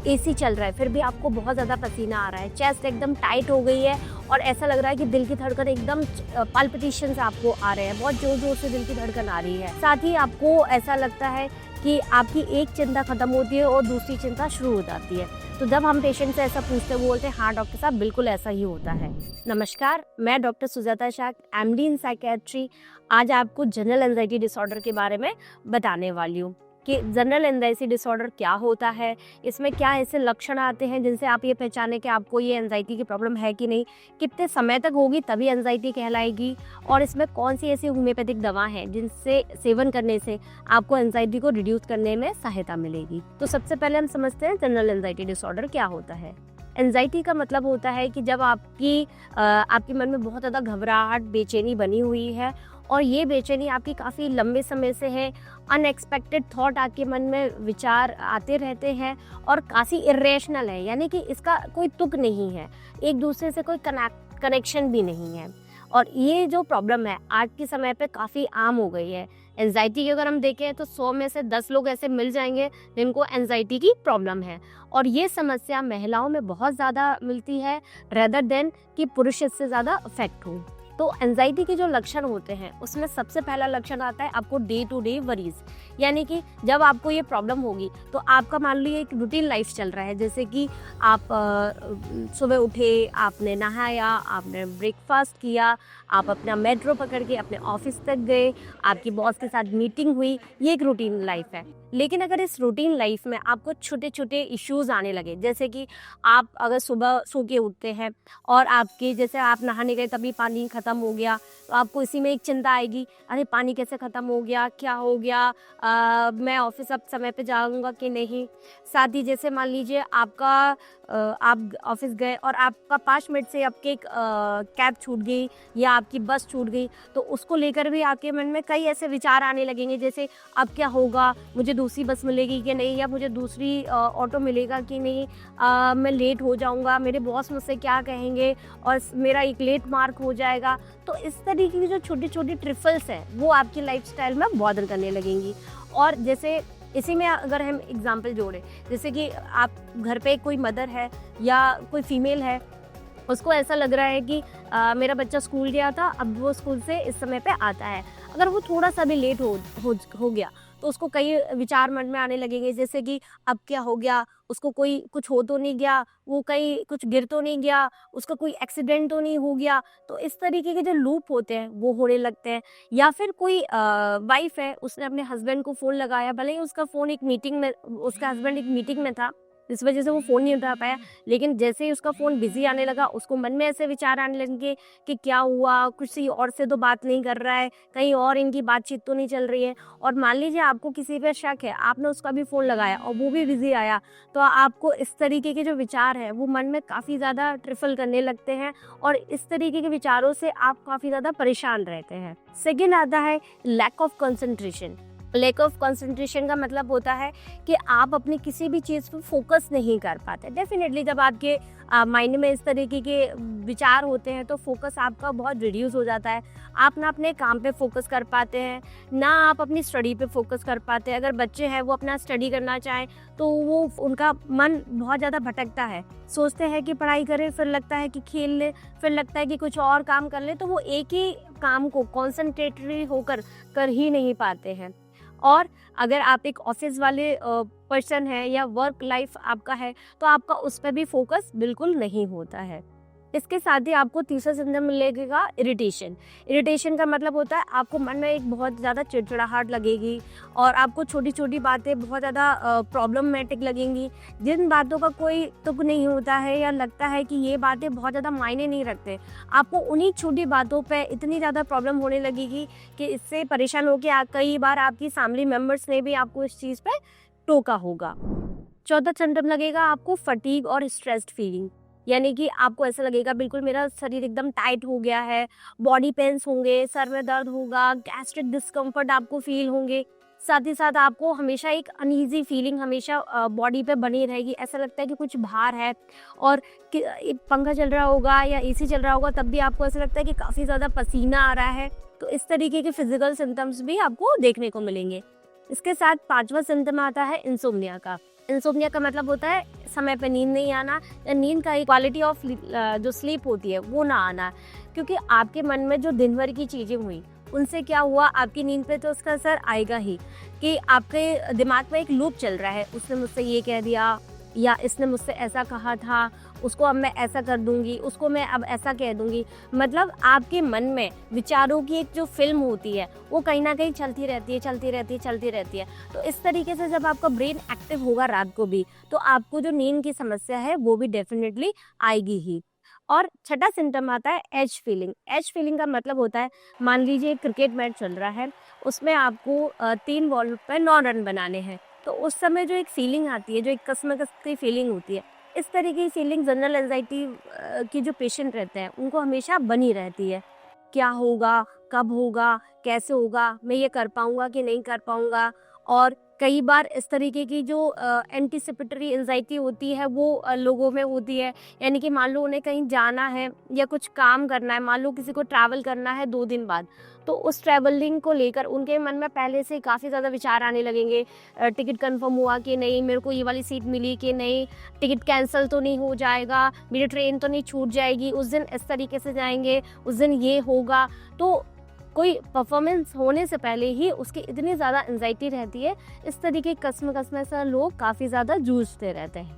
AC चल रहा है फिर भी आपको बहुत ज़्यादा पसीना आ रहा है, चेस्ट एकदम टाइट हो गई है और ऐसा लग रहा है कि दिल की धड़कन एकदम पाल्पिटेशंस आपको आ रहे हैं, बहुत ज़ोर ज़ोर से दिल की धड़कन आ रही है। साथ ही आपको ऐसा लगता है कि आपकी एक चिंता खत्म होती है और दूसरी चिंता शुरू हो जाती है। तो जब हम पेशेंट से ऐसा पूछते हैं वो बोलते हैं हाँ डॉक्टर साहब बिल्कुल ऐसा ही होता है। नमस्कार, मैं डॉक्टर सुजाता शाह, एमडी इन साइकेट्री। आज आपको जनरल एंजाइटी डिसऑर्डर के बारे में बताने वाली हूँ कि जनरल एंजाइटी डिसऑर्डर क्या होता है, इसमें क्या ऐसे लक्षण आते हैं जिनसे आप ये पहचाने कि आपको ये एंजाइटी की प्रॉब्लम है कि नहीं, कितने समय तक होगी तभी एंजाइटी कहलाएगी, और इसमें कौन सी ऐसी होम्योपैथिक दवा है जिनसे सेवन करने से आपको एंजाइटी को रिड्यूस करने में सहायता मिलेगी। तो सबसे पहले हम समझते हैं जनरल एंजाइटी डिसऑर्डर क्या होता है। एंजाइटी का मतलब होता है कि जब आपके मन में बहुत ज़्यादा घबराहट, बेचैनी बनी हुई है और ये बेचैनी आपकी काफ़ी लंबे समय से है, अनएक्सपेक्टेड थॉट आपके मन में विचार आते रहते हैं और काफ़ी इरेशनल है, यानी कि इसका कोई तुक नहीं है, एक दूसरे से कोई कनेक्शन भी नहीं है। और ये जो प्रॉब्लम है आज के समय पे काफ़ी आम हो गई है। एंजाइटी की अगर हम देखें तो 100 में से 10 लोग ऐसे मिल जाएंगे जिनको एंजाइटी की प्रॉब्लम है, और ये समस्या महिलाओं में बहुत ज़्यादा मिलती है रेदर देन कि पुरुष इससे ज़्यादा अफेक्ट हो। तो एंजाइटी के जो लक्षण होते हैं उसमें सबसे पहला लक्षण आता है आपको डे टू डे वरीज, यानी कि जब आपको ये प्रॉब्लम होगी तो आपका मान लीजिए एक रूटीन लाइफ चल रहा है, जैसे कि आप सुबह उठे, आपने नहाया, आपने ब्रेकफास्ट किया, आप अपना मेट्रो पकड़ के अपने ऑफिस तक गए, आपकी बॉस के साथ मीटिंग हुई, ये एक रूटीन लाइफ है। लेकिन अगर इस रूटीन लाइफ में आपको छोटे छोटे इश्यूज आने लगे, जैसे कि आप अगर सुबह सो के उठते हैं और आपके जैसे आप नहाने गए तभी पानी ख़त्म हो गया, तो आपको इसी में एक चिंता आएगी, अरे पानी कैसे ख़त्म हो गया, क्या हो गया, मैं ऑफिस अब समय पे जाऊंगा कि नहीं। साथ ही जैसे मान लीजिए आप ऑफिस गए और आपका 5 मिनट से आपके एक कैब छूट गई या आपकी बस छूट गई, तो उसको लेकर भी आपके मन में कई ऐसे विचार आने लगेंगे, जैसे अब क्या होगा, मुझे दूसरी बस मिलेगी कि नहीं, या मुझे दूसरी ऑटो मिलेगा कि नहीं, मैं लेट हो जाऊंगा, मेरे बॉस मुझसे क्या कहेंगे और मेरा एक लेट मार्क हो जाएगा। तो इस तरीके की जो छोटी छोटी ट्रिफल्स हैं वो आपकी लाइफस्टाइल में बॉदर करने लगेंगी। और जैसे इसी में अगर हम एग्जांपल जोड़ें, जैसे कि आप घर पे कोई मदर है या कोई फीमेल है, उसको ऐसा लग रहा है कि मेरा बच्चा स्कूल गया था, अब वो स्कूल से इस समय पे आता है, अगर वो थोड़ा सा भी लेट हो गया तो उसको कई विचार मन में आने लगेंगे, जैसे कि अब क्या हो गया, उसको कोई कुछ हो तो नहीं गया, वो कहीं कुछ गिर तो नहीं गया, उसका कोई एक्सीडेंट तो नहीं हो गया। तो इस तरीके के जो लूप होते हैं वो होने लगते हैं। या फिर कोई वाइफ है, उसने अपने हस्बैंड को फ़ोन लगाया, भले ही उसका हस्बैंड एक मीटिंग में था, इस वजह से वो फ़ोन नहीं उठा पाया, लेकिन जैसे ही उसका फ़ोन बिजी आने लगा उसको मन में ऐसे विचार आने लगे कि क्या हुआ, किसी और से तो बात नहीं कर रहा है, कहीं और इनकी बातचीत तो नहीं चल रही है। और मान लीजिए आपको किसी पे शक है, आपने उसका भी फ़ोन लगाया और वो भी बिजी आया, तो आपको इस तरीके के जो विचार हैं वो मन में काफ़ी ज़्यादा ट्रिफल करने लगते हैं और इस तरीके के विचारों से आप काफ़ी ज़्यादा परेशान रहते हैं। सेकेंड आता है lack of concentration. Lack of concentration का मतलब होता है कि आप अपनी किसी भी चीज़ पर फोकस नहीं कर पाते। डेफिनेटली जब आपके माइंड में इस तरीके के विचार होते हैं तो फोकस आपका बहुत रिड्यूस हो जाता है। आप ना अपने काम पे फोकस कर पाते हैं, ना आप अपनी स्टडी पे फोकस कर पाते हैं। अगर बच्चे हैं वो अपना स्टडी करना चाहें तो वो उनका मन बहुत ज़्यादा भटकता है, सोचते हैं कि पढ़ाई करें, फिर लगता है कि खेल ले, फिर लगता है कि कुछ और काम कर ले, तो वो एक ही काम को कॉन्सेंट्रेटरी होकर कर ही नहीं पाते हैं। और अगर आप एक ऑफिस वाले पर्सन है या वर्क लाइफ आपका है तो आपका उस पर भी फोकस बिल्कुल नहीं होता है। इसके साथ ही आपको तीसरा सिम्टम मिलेगा इरिटेशन का मतलब होता है आपको मन में एक बहुत ज़्यादा चिड़चिड़ाहट लगेगी और आपको छोटी छोटी बातें बहुत ज़्यादा प्रॉब्लमेटिक लगेंगी, जिन बातों का कोई तुक नहीं होता है या लगता है कि ये बातें बहुत ज़्यादा मायने नहीं रखते, आपको उन्हीं छोटी बातों पे इतनी ज़्यादा प्रॉब्लम होने लगेगी कि इससे परेशान होकर कई बार आपकी फैमिली मेम्बर्स ने भी आपको इस चीज़ पर टोका होगा। चौथा सिम्टम लगेगा आपको फटीग और स्ट्रेस्ड फीलिंग, यानी कि आपको ऐसा लगेगा बिल्कुल मेरा शरीर एकदम टाइट हो गया है, बॉडी पेन्स होंगे, सर में दर्द होगा, गैस्ट्रिक डिस्कम्फर्ट आपको फील होंगे। साथ ही साथ आपको हमेशा एक अनईजी फीलिंग हमेशा बॉडी पे बनी रहेगी, ऐसा लगता है कि कुछ भार है। और पंखा चल रहा होगा या एसी चल रहा होगा तब भी आपको ऐसा लगता है कि काफ़ी ज़्यादा पसीना आ रहा है। तो इस तरीके के फिजिकल सिम्टम्स भी आपको देखने को मिलेंगे। इसके साथ पांचवा सिम्टम आता है इंसोम्निया का। इंसोम्निया का मतलब होता है समय पे नींद नहीं आना, या नींद का क्वालिटी ऑफ जो स्लीप होती है वो ना आना, क्योंकि आपके मन में जो दिन भर की चीज़ें हुई उनसे क्या हुआ, आपकी नींद पे तो उसका असर आएगा ही, कि आपके दिमाग में एक लूप चल रहा है, उसने मुझसे ये कह दिया, या इसने मुझसे ऐसा कहा था, उसको अब मैं ऐसा कर दूंगी, उसको मैं अब ऐसा कह दूंगी। मतलब आपके मन में विचारों की एक जो फिल्म होती है वो कहीं ना कहीं चलती रहती है, चलती रहती है, चलती रहती है। तो इस तरीके से जब आपका ब्रेन एक्टिव होगा रात को भी, तो आपको जो नींद की समस्या है वो भी डेफिनेटली आएगी ही। और छठा सिम्टम आता है एज फीलिंग। एज फीलिंग का मतलब होता है, मान लीजिए एक क्रिकेट मैच चल रहा है, उसमें आपको 3 बॉल पे 9 रन बनाने हैं, तो उस समय जो एक फीलिंग आती है, जो एक कसमकस की फीलिंग होती है, इस तरीके की फीलिंग जनरल एंजाइटी की जो पेशेंट रहते हैं उनको हमेशा बनी रहती है। क्या होगा, कब होगा, कैसे होगा, मैं ये कर पाऊँगा कि नहीं कर पाऊँगा। और कई बार इस तरीके की जो एंटीसिपेटरी एंजाइटी होती है वो लोगों में होती है। यानी कि मान लो उन्हें कहीं जाना है या कुछ काम करना है, मान लो किसी को ट्रैवल करना है 2 दिन बाद, तो उस ट्रैवलिंग को लेकर उनके मन में पहले से काफ़ी ज़्यादा विचार आने लगेंगे। टिकट कन्फर्म हुआ कि नहीं, मेरे को ये वाली सीट मिली कि नहीं, टिकट कैंसल तो नहीं हो जाएगा, मेरी ट्रेन तो नहीं छूट जाएगी, उस दिन इस तरीके से जाएँगे, उस दिन ये होगा। तो कोई परफॉर्मेंस होने से पहले ही उसकी इतनी ज़्यादा एंजाइटी रहती है, इस तरीके की कसम-कसम से लोग काफ़ी ज़्यादा जूझते रहते हैं।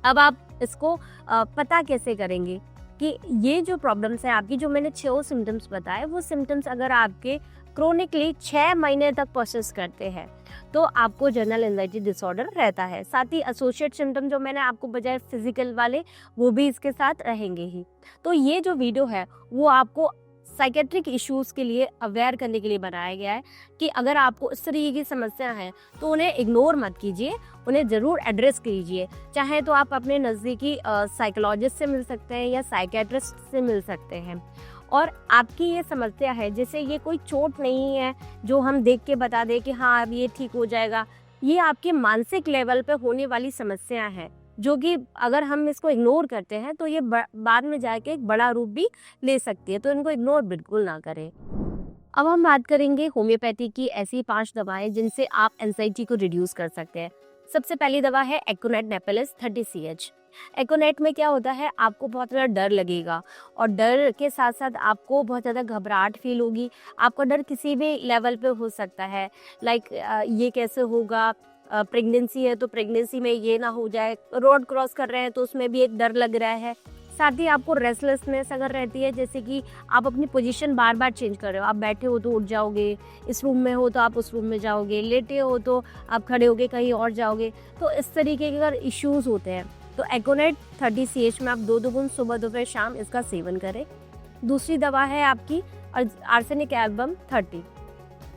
अब आप इसको पता कैसे करेंगे कि ये जो प्रॉब्लम्स हैं आपकी, जो मैंने 6 सिम्पटम्स बताए, वो सिम्पटम्स अगर आपके क्रोनिकली 6 महीने तक परसिस्ट करते हैं, तो आपको जनरल एंजाइटी डिसऑर्डर रहता है। साथ ही एसोसिएट सिम्पटम जो मैंने आपको बजाय फिजिकल वाले, वो भी इसके साथ रहेंगे ही। तो ये जो वीडियो है वो आपको साइकेट्रिक इश्यूज़ के लिए अवेयर करने के लिए बनाया गया है, कि अगर आपको इस तरीके की समस्या है तो उन्हें इग्नोर मत कीजिए, उन्हें ज़रूर एड्रेस कीजिए। चाहे तो आप अपने नज़दीकी साइकोलॉजिस्ट से मिल सकते हैं या साइकेट्रिस्ट से मिल सकते हैं। और आपकी ये समस्या है, जैसे ये कोई चोट नहीं है जो हम देख के बता दें कि हाँ अब ये ठीक हो जाएगा। ये आपके मानसिक लेवल पे होने वाली समस्या है, जो कि अगर हम इसको इग्नोर करते हैं तो ये बाद में जाके एक बड़ा रूप भी ले सकती है, तो इनको इग्नोर बिल्कुल ना करें। अब हम बात करेंगे होम्योपैथी की ऐसी 5 दवाएं जिनसे आप एंजाइटी को रिड्यूस कर सकते हैं। सबसे पहली दवा है एकोनेट नेपेलिस 30 CH। एकोनेट में क्या होता है, आपको बहुत ज़्यादा डर लगेगा, और डर के साथ साथ आपको बहुत ज़्यादा घबराहट फील होगी। आपका डर किसी भी लेवल पे हो सकता है, लाइक ये कैसे होगा, प्रेगनेंसी है तो प्रेगनेंसी में ये ना हो जाए, रोड क्रॉस कर रहे हैं तो उसमें भी एक डर लग रहा है। साथ ही आपको रेस्टलेसनेस अगर रहती है, जैसे कि आप अपनी पोजीशन बार बार चेंज कर रहे हो, आप बैठे हो तो उठ जाओगे, इस रूम में हो तो आप उस रूम में जाओगे, लेटे हो तो आप खड़े होगे कहीं और जाओगे, तो इस तरीके के अगर इश्यूज़ होते हैं तो एकोनेट 30 CH में आप 2 बूंद सुबह दोपहर शाम इसका सेवन करें। दूसरी दवा है आपकी आर्सेनिक एल्बम 30।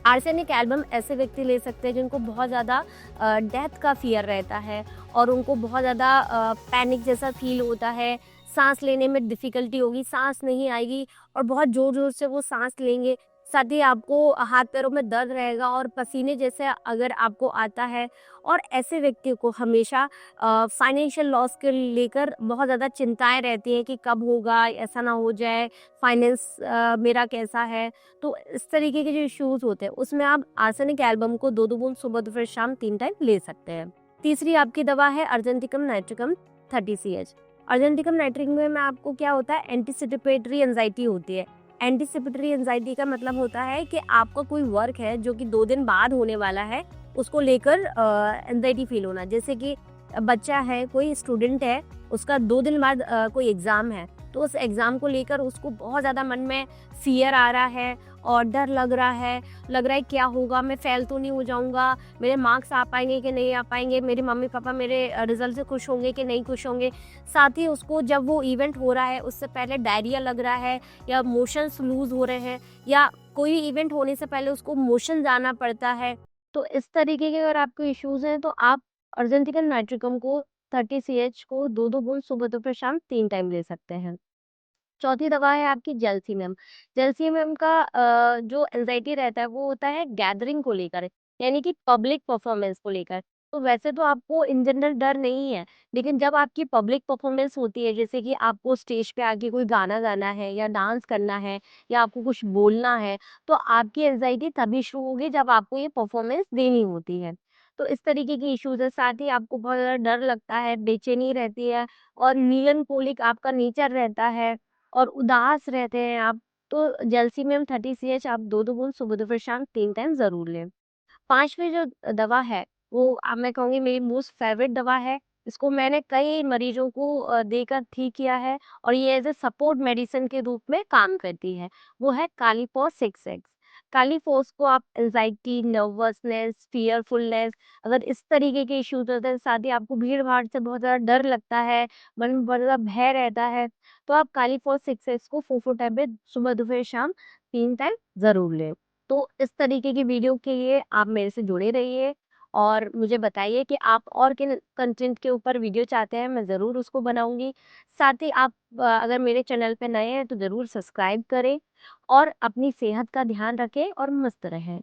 आर्सेनिक एल्बम ऐसे व्यक्ति ले सकते हैं जिनको बहुत ज़्यादा डेथ का फियर रहता है, और उनको बहुत ज़्यादा पैनिक जैसा फील होता है, सांस लेने में डिफ़िकल्टी होगी, सांस नहीं आएगी और बहुत ज़ोर-ज़ोर से वो सांस लेंगे। साथ ही आपको हाथ पैरों में दर्द रहेगा और पसीने जैसे अगर आपको आता है, और ऐसे व्यक्ति को हमेशा फाइनेंशियल लॉस के लेकर बहुत ज़्यादा चिंताएँ रहती हैं कि कब होगा, ऐसा ना हो जाए, फाइनेंस मेरा कैसा है। तो इस तरीके के जो इश्यूज़ होते हैं उसमें आप आर्सेनिक एल्बम को 2-2 बूंद सुबह दोपहर शाम 3 टाइम ले सकते हैं। तीसरी आपकी दवा है अर्जेंटिकम नाइट्रिकम 30 CH। अर्जेंटिकम नाइट्रिकम में आपको क्या होता है, एंटीसिपेटरी एंजाइटी होती है। एंटीसिपेटरी एंजाइटी का मतलब होता है कि आपका कोई वर्क है जो कि 2 दिन बाद होने वाला है, उसको लेकर एंजाइटी फील होना। जैसे कि बच्चा है, कोई स्टूडेंट है, उसका 2 दिन बाद कोई एग्ज़ाम है, तो उस एग्ज़ाम को लेकर उसको बहुत ज़्यादा मन में फ़ियर आ रहा है और डर लग रहा है क्या होगा, मैं फ़ेल तो नहीं हो जाऊँगा, मेरे मार्क्स आ पाएँगे कि नहीं आ पाएँगे, मेरे मम्मी-पापा मेरे रिज़ल्ट से खुश होंगे कि नहीं खुश होंगे। साथ ही उसको जब वो इवेंट हो रहा है उससे पहले डायरिया लग रहा है, या मोशंस लूज़ हो रहे हैं, या कोई इवेंट होने से पहले उसको मोशन जाना पड़ता है। तो इस तरीके के अगर आपको इश्यूज़ हैं तो आप अर्जेंटिकम नाइट्रिकम को 30 CH को 2-2 बूंद सुबह दोपहर शाम 3 टाइम ले सकते हैं। चौथी दवा है आपकी जेलसिमियम। जेलसिमियम का जो एंजाइटी रहता है वो होता है गैदरिंग को लेकर, यानी कि पब्लिक परफॉर्मेंस को लेकर। तो वैसे तो आपको इन जनरल डर नहीं है, लेकिन जब आपकी पब्लिक परफॉर्मेंस होती है, जैसे कि आपको स्टेज पे आके कोई गाना गाना है या डांस करना है या आपको कुछ बोलना है, तो आपकी एंजाइटी तभी शुरू होगी जब आपको ये परफॉर्मेंस देनी होती है। तो इस तरीके की इश्यूज़ है। साथ ही आपको बहुत ज़्यादा डर लगता है, बेचैनी रहती है और मेलान्कोलिक आपका नेचर रहता है और उदास रहते हैं आप, तो जैल्सिमियम 30 सीएच आप 2-2 बूंद सुबह, दोपहर, शाम 3 टाइम ज़रूर लें। 5वीं जो दवा है, वो मैं कहूँगी मेरी मोस्ट फेवरेट दवा है। इसको मैंने कई मरीजों को देकर ठीक किया है और ये एज़ अ सपोर्ट मेडिसिन के रूप में काम करती है। वो है कालीपोर 6 एक्स। कालीपोस को आप एंग्ज़ायटी, नर्वसनेस, फ़ियरफुलनेस, अगर इस तरीके के इश्यूज़ होते हैं, साथ ही आपको भीड़-भाड़ से बहुत ज़्यादा डर लगता है, मन में बहुत ज़्यादा भय रहता है, तो आप कालीपोर 6 एक्स को 4-4 टैबलेट सुबह, दोपहर, शाम 3 टाइम ज़रूर लें। तो इस तरीके की वीडियो के लिए आप मेरे से जुड़े रहिए और मुझे बताइए कि आप और किन कंटेंट के ऊपर वीडियो चाहते हैं, मैं ज़रूर उसको बनाऊँगी। साथ ही आप अगर मेरे चैनल पे नए हैं तो ज़रूर सब्सक्राइब करें और अपनी सेहत का ध्यान रखें और मस्त रहें।